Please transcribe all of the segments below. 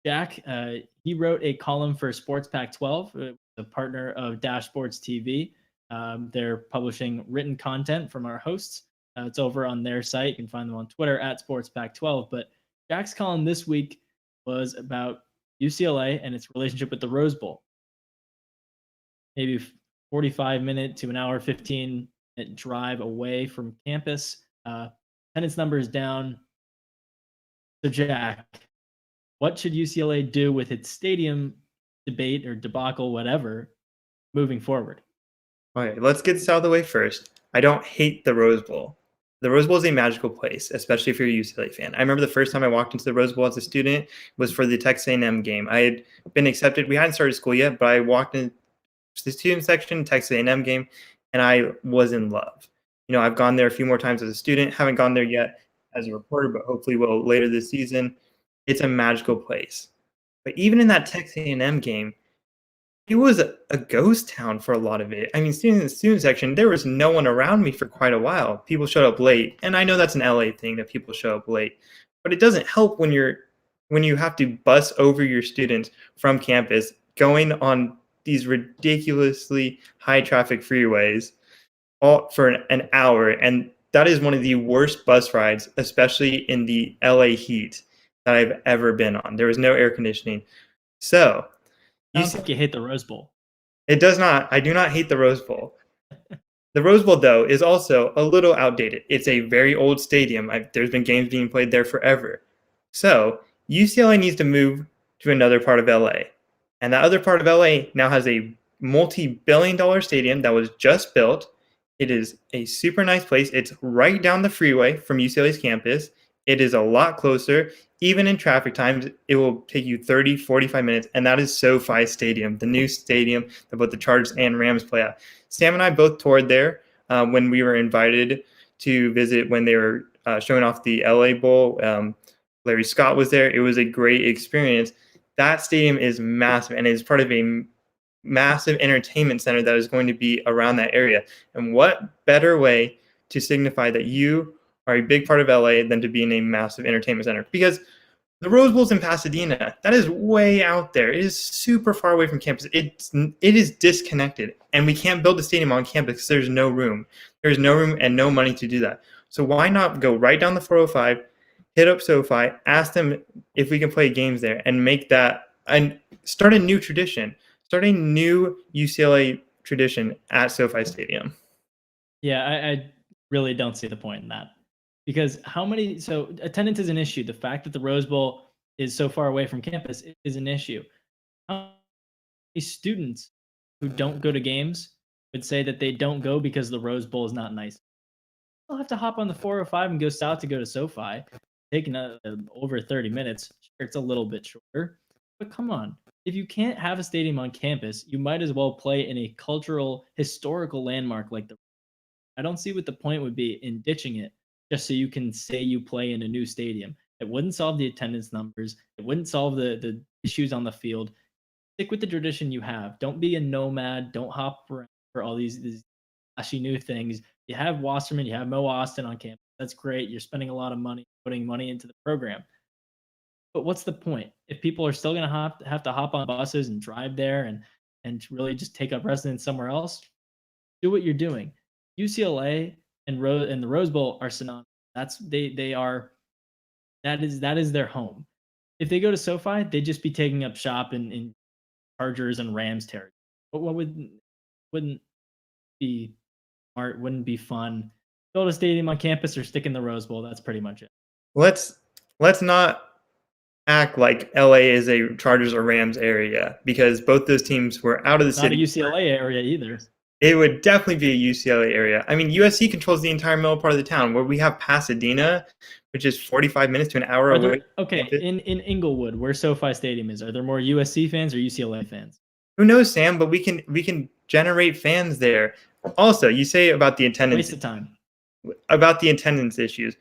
Jack. He wrote a column for Sports Pack 12, a partner of Dash Sports TV. They're publishing written content from our hosts. It's over on their site. You can find them on Twitter at Sports Pack 12. But Jack's column this week was about UCLA and its relationship with the Rose Bowl. Maybe 45-minute to an hour 15-minute drive away from campus. Attendance numbers down. So Jack, what should UCLA do with its stadium debate or debacle, whatever, moving forward? Okay, let's get this out of the way first. I don't hate the Rose Bowl. The Rose Bowl is a magical place, especially if you're a UCLA fan. I remember the first time I walked into the Rose Bowl as a student was for the Texas A&M game. I had been accepted. We hadn't started school yet, but I walked into the student section, Texas A&M game, and I was in love. I've gone there a few more times as a student. Haven't gone there yet as a reporter, but hopefully will later this season. It's a magical place. But even in that Texas A&M game, it was a ghost town for a lot of it. I mean, in the student section, there was no one around me for quite a while. People showed up late, and I know that's an LA thing that people show up late. But it doesn't help when you have to bus over your students from campus, going on these ridiculously high traffic freeways all for an hour, and that is one of the worst bus rides, especially in the LA heat, that I've ever been on. There was no air conditioning, so. Sounds like you hate the Rose Bowl. It does not. I do not hate the Rose Bowl. The Rose Bowl, though, is also a little outdated. It's a very old stadium. There's been games being played there forever. So UCLA needs to move to another part of LA. And that other part of LA now has a multi-billion-dollar stadium that was just built. It is a super nice place. It's right down the freeway from UCLA's campus. It is a lot closer. Even in traffic times, it will take you 30, 45 minutes, and that is SoFi Stadium, the new stadium that both the Chargers and Rams play at. Sam and I both toured there when we were invited to visit when they were showing off the LA Bowl. Larry Scott was there. It was a great experience. That stadium is massive, and it's part of a massive entertainment center that is going to be around that area. And what better way to signify that you are a big part of LA than to be in a massive entertainment center? Because the Rose Bowl's in Pasadena. That is way out there. It is super far away from campus. It is disconnected, and we can't build a stadium on campus because there's no room. There's no room and no money to do that. So why not go right down the 405, hit up SoFi, ask them if we can play games there, and make that and start a new tradition, start a new UCLA tradition at SoFi Stadium. Yeah, I really don't see the point in that. Because so attendance is an issue. The fact that the Rose Bowl is so far away from campus is an issue. How many students who don't go to games would say that they don't go because the Rose Bowl is not nice? They'll have to hop on the 405 and go south to go to SoFi, taking over 30 minutes. Sure, it's a little bit shorter, but come on. If you can't have a stadium on campus, you might as well play in a cultural, historical landmark like the. I don't see what the point would be in ditching it just so you can say you play in a new stadium. It wouldn't solve the attendance numbers. It wouldn't solve the issues on the field. Stick with the tradition you have. Don't be a nomad. Don't hop around for all these flashy new things. You have Wasserman, you have Mo Austin on campus. That's great. You're spending a lot of money, putting money into the program. But what's the point? If people are still going to have to hop on buses and drive there and really just take up residence somewhere else, do what you're doing. UCLA and the Rose Bowl are synonymous. That is their home. If they go to SoFi, they'd just be taking up shop in Chargers and Rams territory. But wouldn't be smart, wouldn't be fun. Build a stadium on campus or stick in the Rose Bowl. That's pretty much it. Let's not act like LA is a Chargers or Rams area, because both those teams were out of the city. Not a UCLA area either. It would definitely be a UCLA area. I mean, USC controls the entire middle part of the town, where we have Pasadena, which is 45 minutes to an hour away. Okay, in Inglewood, where SoFi Stadium is, are there more USC fans or UCLA fans? Who knows, Sam? But we can generate fans there. Also, you say about the attendance. Waste of time. About the attendance issues.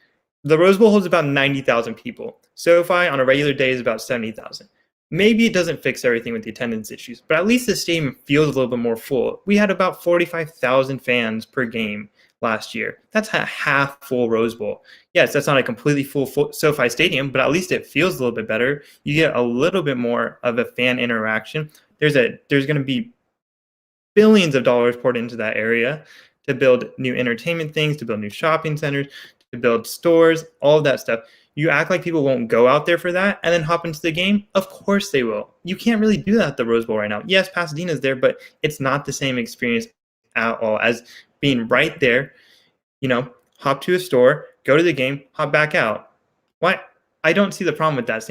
The Rose Bowl holds about 90,000 people. SoFi on a regular day is about 70,000. Maybe it doesn't fix everything with the attendance issues, but at least the stadium feels a little bit more full. We had about 45,000 fans per game last year. That's a half full Rose Bowl. Yes, that's not a completely full SoFi Stadium, but at least it feels a little bit better. You get a little bit more of a fan interaction. There's going to be billions of dollars poured into that area to build new entertainment things, to build new shopping centers, to build stores, all of that stuff. You act like people won't go out there for that and then hop into the game? Of course they will. You can't really do that at the Rose Bowl right now. Yes, Pasadena's there, but it's not the same experience at all as being right there, hop to a store, go to the game, hop back out. Why? I don't see the problem with that.